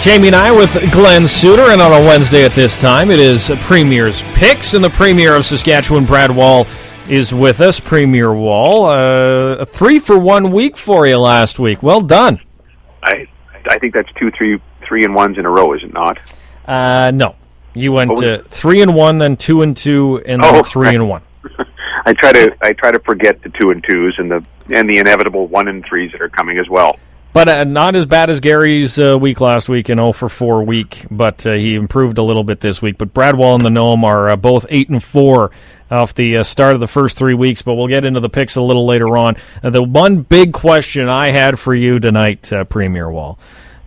Jamie and I with Glenn Suitor, and on a Wednesday at this time, it is Premier's Picks, and the Premier of Saskatchewan, Brad Wall, is with us. Premier Wall, a 3-for-1 week for you last week. Well done. I think that's 3-1s in a row, is it not? No. You went 3-1, then 2-2, and then 3-1. I try to forget the 2 and 2s and the inevitable 1 and 3s that are coming as well. But not as bad as Gary's week last week, an 0-for-4 week, but he improved a little bit this week. But Brad Wall and the Gnome are both 8-4 off the start of the first 3 weeks, but we'll get into the picks a little later on. The one big question I had for you tonight, Premier Wall,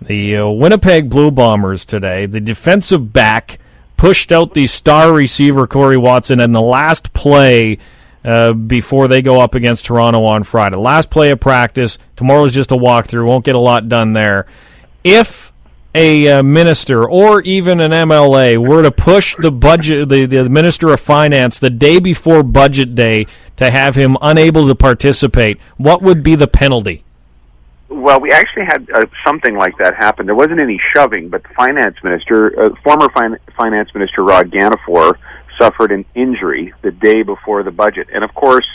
the Winnipeg Blue Bombers today, the defensive back pushed out the star receiver Corey Watson in the last play before they go up against Toronto on Friday. Last play of practice. Tomorrow's just a walkthrough. Won't get a lot done there. If a minister or even an MLA were to push the budget, the Minister of Finance, the day before Budget Day to have him unable to participate, what would be the penalty? Well, we actually had something like that happen. There wasn't any shoving, but the Finance Minister, former Finance Minister Rod Ganefort, suffered an injury the day before the budget. And of course,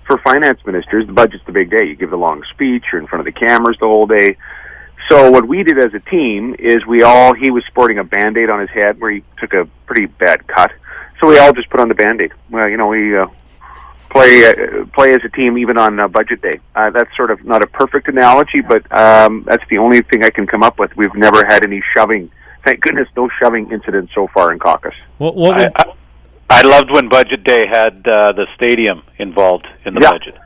for finance ministers, the budget's the big day. You give the long speech, you're in front of the cameras the whole day. So what we did as a team is he was sporting a Band-Aid on his head where he took a pretty bad cut. So we all just put on the Band-Aid. Well, we play as a team even on budget day. That's sort of not a perfect analogy, but that's the only thing I can come up with. We've never had any shoving. Thank goodness, no shoving incidents so far in caucus. I loved when Budget Day had the stadium involved in the budget.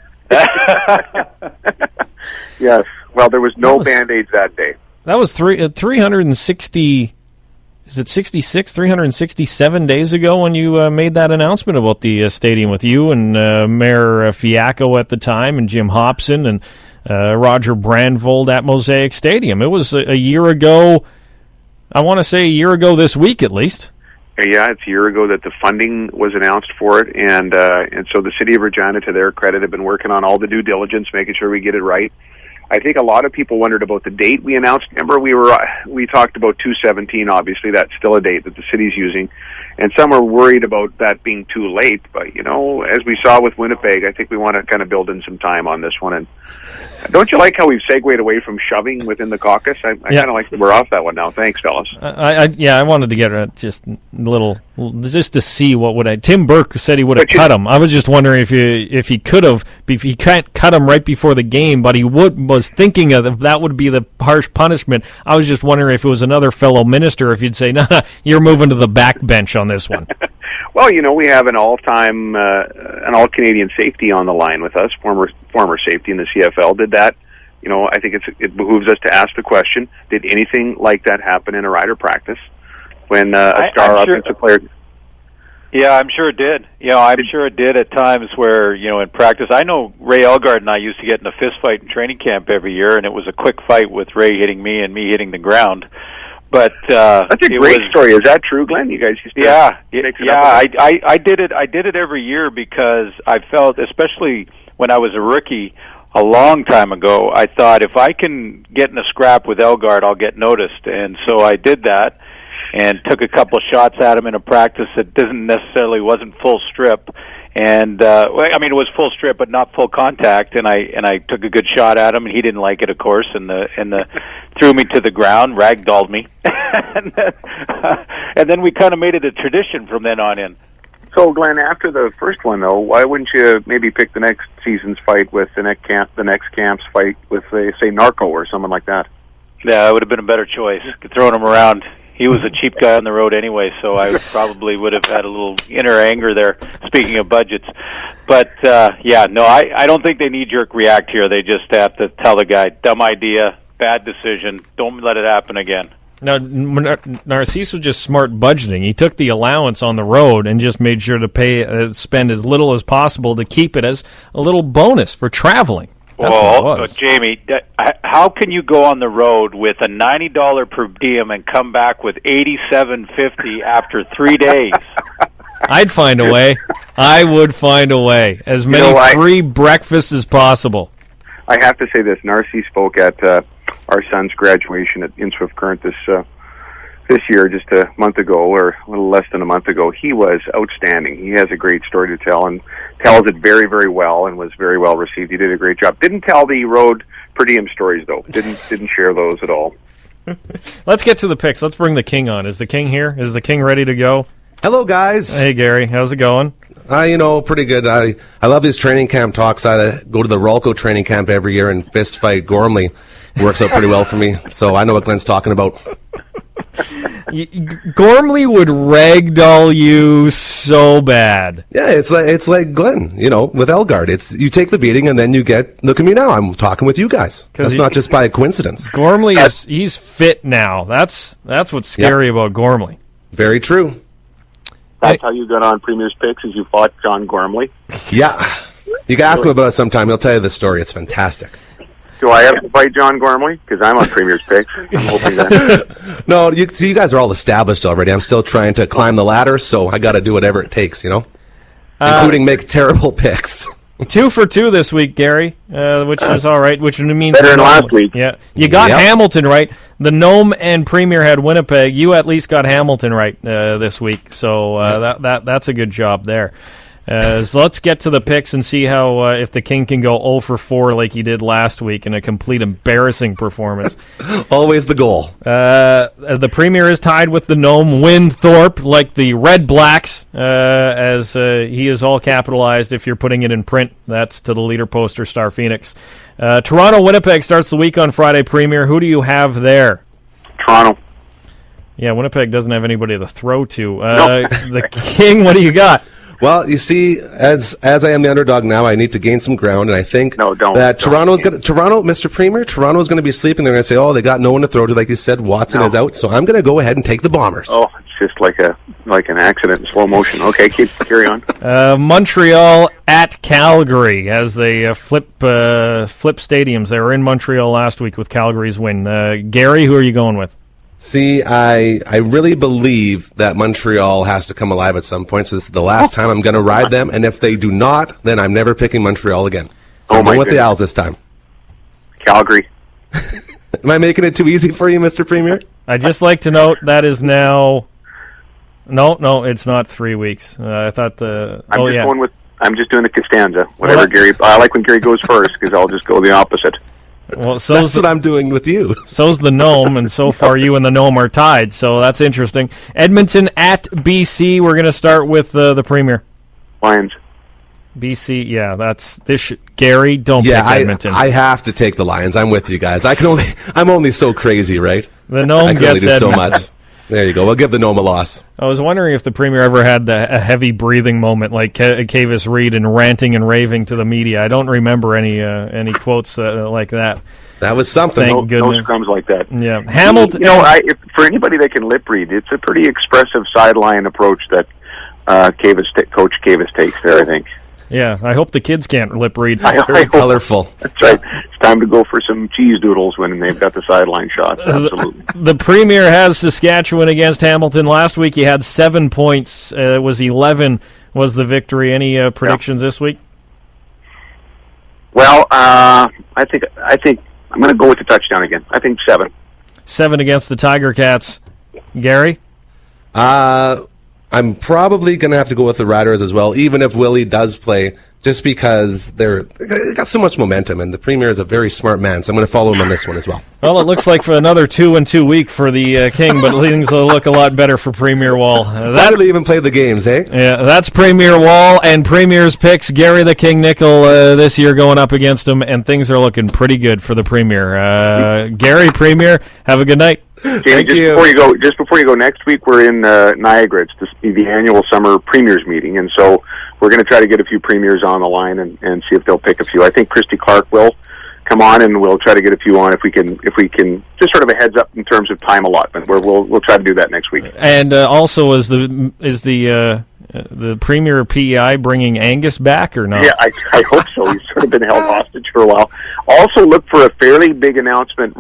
Yes. Well, there was no Band-Aids that day. That was 360, is it 66, 367 days ago when you made that announcement about the stadium with you and Mayor Fiacco at the time and Jim Hobson and Roger Brandvold at Mosaic Stadium. It was a year ago, I want to say a year ago this week at least. Yeah, it's a year ago that the funding was announced for it, and so the City of Regina, to their credit, have been working on all the due diligence, making sure we get it right. I think a lot of people wondered about the date we announced. Remember, we talked about 2/17. Obviously, that's still a date that the city's using, and some are worried about that being too late. But as we saw with Winnipeg, I think we want to kind of build in some time on this one. And don't you like how we've segued away from shoving within the caucus? I kind of like that we're off that one now. Thanks, fellas. I wanted to get just a little, just to see what would Tim Burke said he would have cut him. I was just wondering if he could have, if he can't cut him right before the game, but he was thinking of that would be the harsh punishment. I was just wondering if it was another fellow minister, if you'd say, no, you're moving to the back bench on this one. Well, we have an all-time, an all-Canadian safety on the line with us, former safety in the CFL. Did that? I think it behooves us to ask the question: did anything like that happen in a rider practice when a star offensive player? Yeah, I'm sure it did. I'm sure it did at times where in practice. I know Ray Elgard and I used to get in a fist fight in training camp every year, and it was a quick fight with Ray hitting me and me hitting the ground. But that's a great story. Is that true, Glenn? You guys used to I did it. I did it every year because I felt, especially when I was a rookie a long time ago, I thought if I can get in a scrap with Elgard, I'll get noticed, and so I did that and took a couple of shots at him in a practice that wasn't full strip. And it was full strip, but not full contact. And I took a good shot at him, and he didn't like it, of course. And threw me to the ground, ragdolled me, and then we kind of made it a tradition from then on in. So, Glenn, after the first one, though, why wouldn't you maybe pick the next season's fight with the next camp's fight with, say, Narco or someone like that? Yeah, it would have been a better choice. Throwing him around. He was a cheap guy on the road anyway, so I probably would have had a little inner anger there, speaking of budgets. But, I don't think they knee-jerk react here. They just have to tell the guy, dumb idea, bad decision, don't let it happen again. Now, Narcisse was just smart budgeting. He took the allowance on the road and just made sure to spend as little as possible to keep it as a little bonus for traveling. Well, Jamie, how can you go on the road with a $90 per diem and come back with $87.50 after 3 days? I'd find a way. I would find a way. As many free breakfasts as possible. I have to say this. Narcisse spoke at our son's graduation at Inswift Current this year, just a month ago, or a little less than a month ago. He was outstanding. He has a great story to tell, and tells it very, very well, and was very well received. He did a great job. Didn't tell the road per diem stories, though. Didn't share those at all. Let's get to the picks. Let's bring the King on. Is the King here? Is the King ready to go? Hello, guys. Hey, Gary. How's it going? Pretty good. I love these training camp talks. I go to the Rolco training camp every year and fist fight Gormley. It works out pretty well for me, so I know what Glenn's talking about. Gormley would ragdoll you so bad. Yeah, it's like Glenn, with Elgard. It's you take the beating and then you get. Look at me now. I'm talking with you guys. That's not just by coincidence. Gormley he's fit now. That's what's scary about Gormley. Very true. That's how you got on Premier's Picks, is you fought John Gormley? Yeah. You can ask him about it sometime. He'll tell you the story. It's fantastic. Do I have to fight John Gormley? Because I'm on Premier's Picks. I'm hoping that. No, you guys are all established already. I'm still trying to climb the ladder, so I got to do whatever it takes, including make terrible picks. 2 for 2 this week, Gary, which is all right. Which means better than last week. Yeah, you got Hamilton right. The Gnome and Premier had Winnipeg. You at least got Hamilton right this week, so that's a good job there. So let's get to the picks and see how if the King can go 0 for 4 like he did last week in a complete embarrassing performance. Always the goal. The Premier is tied with the Gnome. Winthorpe, like the Red Blacks, as he is all capitalized. If you're putting it in print, that's to the leader poster, Star Phoenix. Toronto-Winnipeg starts the week on Friday. Premier, who do you have there? Toronto. Yeah, Winnipeg doesn't have anybody to throw to. The King, what do you got? Well, you see, as I am the underdog now, I need to gain some ground, and I think that Toronto, Mr. Premier, Toronto is going to be sleeping. They're going to say, "Oh, they got no one to throw to." Like you said, Watson is out, so I'm going to go ahead and take the Bombers. Oh, it's just like an accident in slow motion. Okay, carry on. Montreal at Calgary as they flip stadiums. They were in Montreal last week with Calgary's win. Gary, who are you going with? See, I really believe that Montreal has to come alive at some point, so this is the last time I'm going to ride them, and if they do not, then I'm never picking Montreal again. So I'm going with the Owls this time. Calgary. Am I making it too easy for you, Mr. Premier? I'd just like to note that is now... No, it's not 3 weeks. I thought the... I'm just doing the Costanza. Whatever, Gary. I like when Gary goes first, because I'll just go the opposite. Well, that's what I'm doing with you. So's the Gnome, and so far you and the Gnome are tied, so that's interesting. Edmonton at BC. We're going to start with the Premier. Lions. BC, yeah, that's this. Gary, don't pick Edmonton. I have to take the Lions. I'm with you guys. I'm only so crazy, right? The Gnome gets only do so much. There you go. We'll give the Gnome a loss. I was wondering if the Premier ever had a heavy breathing moment like Kavis Reed and ranting and raving to the media. I don't remember any quotes like that. That was something. Thank goodness. No scrums like that. Yeah, Hamilton. For anybody that can lip read, it's a pretty expressive sideline approach that Coach Kavis takes there, I think. Yeah, I hope the kids can't lip read. Very colorful. That's right. It's time to go for some cheese doodles when they've got the sideline shots. Absolutely. The Premier has Saskatchewan against Hamilton. Last week he had 7 points. It was 11 was the victory. Any predictions this week? Well, I think I'm going to go with the touchdown again. I think 7. 7 against the Tiger Cats. Gary? I'm probably going to have to go with the Riders as well, even if Willie does play, just because they got so much momentum, and the Premier is a very smart man, so I'm going to follow him on this one as well. Well, it looks like for another 2-2 week for the King, but things will look a lot better for Premier Wall. Why do they even play the games, eh? Yeah, that's Premier Wall and Premier's picks. Gary the King Nickel this year going up against him, and things are looking pretty good for the Premier. Gary, Premier, have a good night. Jamie, just before you go, next week we're in Niagara. It's the annual summer premiers meeting, and so we're going to try to get a few premiers on the line and see if they'll pick a few. I think Christy Clark will come on, and we'll try to get a few on if we can just sort of a heads up in terms of time allotment. We'll try to do that next week. And also, is the Premier PEI bringing Angus back or not? Yeah, I hope so. He's sort of been held hostage for a while. Also, look for a fairly big announcement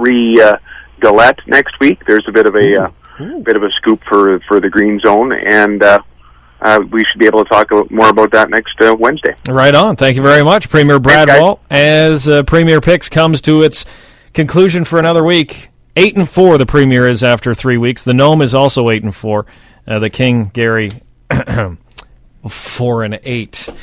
Gillette next week. There's a bit of a scoop for the Green Zone, and we should be able to talk more about that next Wednesday. Right on. Thank you very much, Premier Brad Wall. As Premier Picks comes to its conclusion for another week. 8-4 the Premier is after 3 weeks. The Gnome is also 8-4. The King, Gary, 4-8.